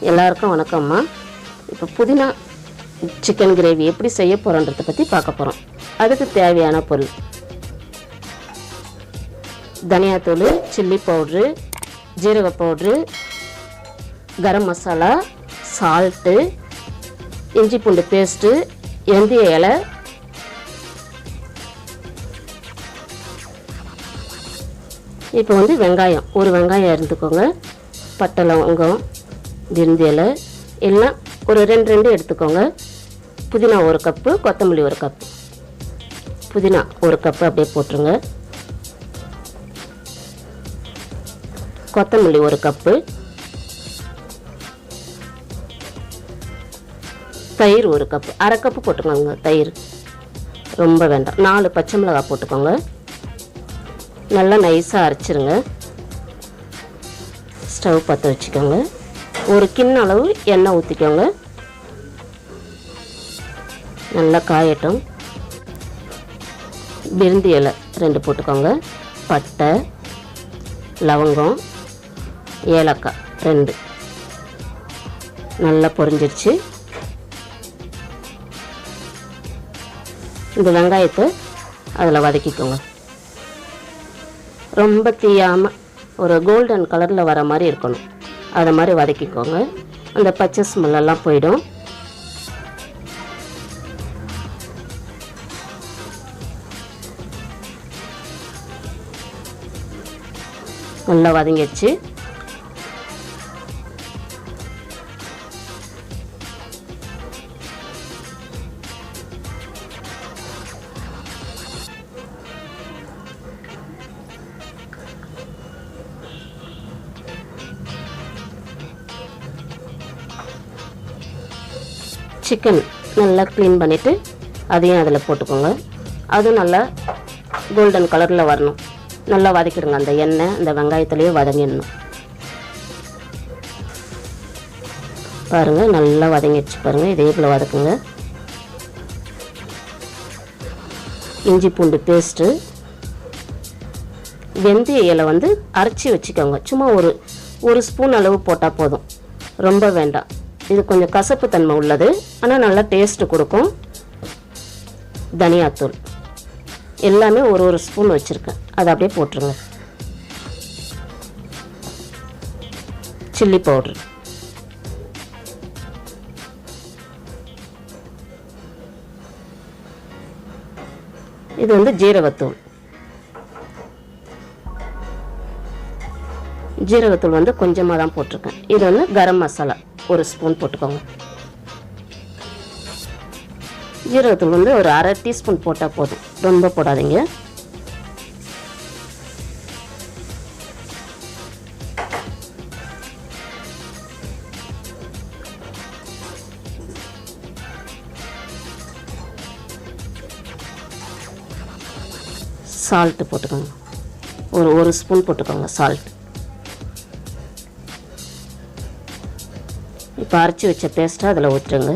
எல்லாருக்கும் வணக்கம்மா. இப்போ புதினா சிக்கன் கிரேவி எப்படி செய்ய போகிறோன்றதை பற்றி பார்க்க போகிறோம். அதுக்கு தேவையான பொருள்: தனியாத்தூள், சில்லி பவுட்ரு, ஜீரக பவுட்ரு, கரம் மசாலா, சால்ட்டு, இஞ்சி பூண்டு பேஸ்ட்டு, வெந்தய இலை, இப்போ வெங்காயம், ஒரு வெங்காயம் இருந்துக்கோங்க, பட்டை லவங்கம், பிரிஞ்சி இலை எல்லாம் ஒரு ரெண்டு எடுத்துக்கோங்க. புதினா ஒரு கப்பு, கொத்தமல்லி ஒரு கப்பு. புதினா ஒரு கப்பு அப்படியே போட்டுருங்க. கொத்தமல்லி ஒரு கப்பு. தயிர் ஒரு கப்பு, அரை கப்பு போட்டுக்கோங்க. தயிர் ரொம்ப வேண்டாம். 4 பச்சை மிளகாய் போட்டுக்கோங்க. நல்லா நைஸாக அரைச்சிருங்க. ஸ்டவ் பற்ற வச்சுக்கோங்க. ஒரு கிண்ண அளவு எண்ணெய் ஊற்றிக்கோங்க. நல்லா காயட்டும். பிரிஞ்சி இலை 2 போட்டுக்கோங்க. பட்டை, லவங்கம், ஏலக்காய் 2. நல்லா பொரிஞ்சிருச்சு. இந்த வெங்காயத்தை அதில் வதக்கிக்கோங்க. ரொம்ப தீயாமல் ஒரு கோல்டன் கலரில் வர மாதிரி இருக்கணும். அதை மாதிரி வதக்கிக்கோங்க. அந்த பச்சை ஸ்மெல்லாம் போயிடும். நல்லா வதங்கிடுச்சு. சிக்கன் நல்லா க்ளீன் பண்ணிவிட்டு அதையும் அதில் போட்டுக்கோங்க. அதுவும் நல்லா கோல்டன் கலரில் வரணும். நல்லா வதக்கிடுங்க. அந்த எண்ணெய் அந்த வெங்காயத்துலேயே வதங்கிடணும். பாருங்கள், நல்லா வதங்கிடுச்சு பாருங்கள். இதே போல் வதக்குங்க. இஞ்சி பூண்டு பேஸ்ட்டு, வெந்தய இலை அரைச்சி வச்சுக்கோங்க. சும்மா ஒரு ஸ்பூன் அளவு போட்டால் போதும், ரொம்ப வேண்டாம். இது கொஞ்சம் கசப்பு தன்மை உள்ளது, ஆனால் நல்லா டேஸ்ட்டு கொடுக்கும். தனியாத்தூள் எல்லாமே ஒரு ஸ்பூன் வச்சுருக்கேன், அதை அப்படியே போட்டுருங்க. சில்லி பவுட்ரு, இது ஜீரகத்தூள். ஜீரகத்தூள் கொஞ்சமாக தான் போட்டிருக்கேன். இது கரம் மசாலா 1 ஸ்பூன் போட்டுக்கோங்க. ஜீரகத்தூள் ஒரு அரை டீஸ்பூன் போட்டால் போதும், ரொம்ப போடாதீங்க. சால்ட்டு போட்டுக்கோங்க. ஒரு ஸ்பூன் போட்டுக்கோங்க சால்ட். இப்போ அரைச்சி வச்ச பேஸ்ட்டை அதில் ஊற்றுங்க.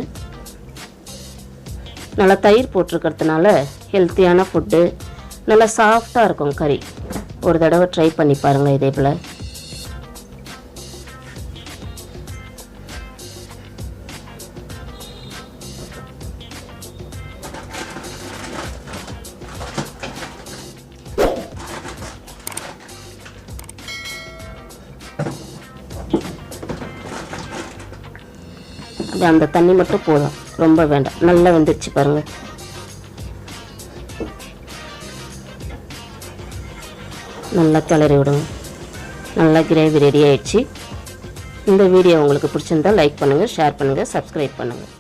நல்லா தயிர் போட்டிருக்கிறதுனால ஹெல்த்தியான ஃபுட்டு, நல்லா சாஃப்டாக இருக்கும் கறி. ஒரு தடவை ட்ரை பண்ணி பாருங்கள் இதே போல். அந்த தண்ணி மட்டும் போதும், ரொம்ப வேண்டாம். நல்லா வெந்துருச்சு பாருங்கள். நல்லா கிளறி விடுங்க. நல்லா கிரேவி ரெடி ஆயிடுச்சு. இந்த வீடியோ உங்களுக்கு பிடிச்சிருந்தால் லைக் பண்ணுங்கள், ஷேர் பண்ணுங்கள், சப்ஸ்கிரைப் பண்ணுங்கள்.